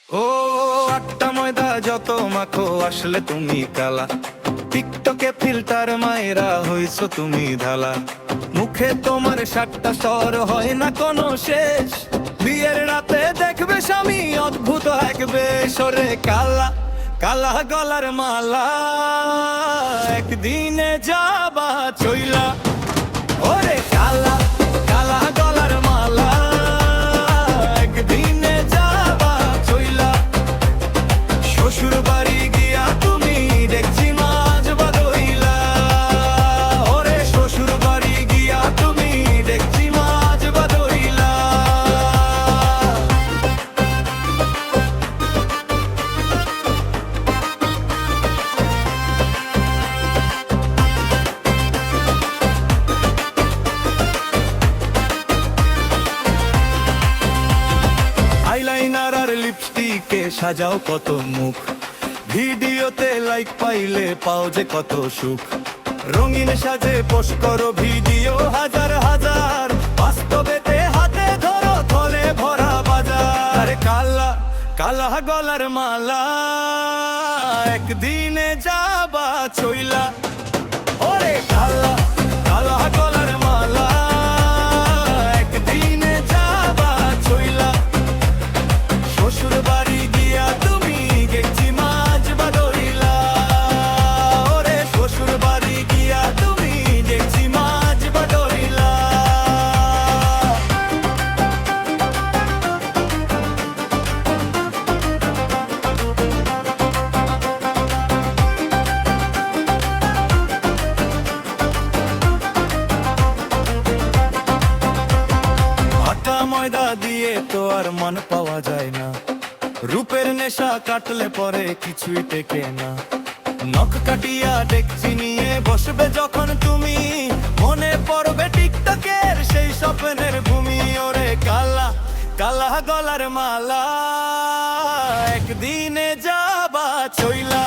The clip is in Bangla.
ও আটটা ময়দা যত মাখো আসলে তুমি কালা, টিকটকে ফিল্টার মায়েরা হইছো তুমি ধালা। মুখে তোমার 7টা স্বর হয় না কোনো শেষ, বিয়ের রাতে দেখবে স্বামী অদ্ভুত এক বেশরে। কালা কালা গলার মালা একদিনে যাবা চইলা। ওরে কালা কালা গলার মালা একদিনে যাবা চইলা। শ্বশুর বাড়ি গিয়া তুমি দেখছি মাঝ বাদইলা। ওরে শ্বশুর বাড়ি গিয়া তুমি দেখছি মাঝ বাদইলা। আইলাইনার আর লিপস্টিকে সাজাও কত মুখ, ভিডিওতে লাইক পাইলে পাও যে কত সুখ। রঙিন সাজে পোস্ট করো ভিডিও হাজার হাজার, বাস্তবেতে হাতে ধরো থলে ভরা বাজার। কালা কালা গলার মালা একদিনে যাবা চইলা। ওরে কালা কালা গলার মালা একদিনে যাবা চইলা। শ্বশুর বাড়ি গিয়া তুমি গেছি মাঝ বাদইলা। ওরে শ্বশুর বাড়ি গিয়া তুমি দেখছি মাঝ বাদইলা। আটা ময়দা দিয়ে তো আর মন পাওয়া যায় না, রূপের নেশা কাটলে পরে কিছুই টেকে না। নখ কাটিয়া ডেকচি নিয়ে বসবে যখন তুমি, মনে পড়বে টিকটকের সেই স্বপ্নের ভূমি। ওরে কালা কালা গলার মালা একদিনে যাবা চইলা।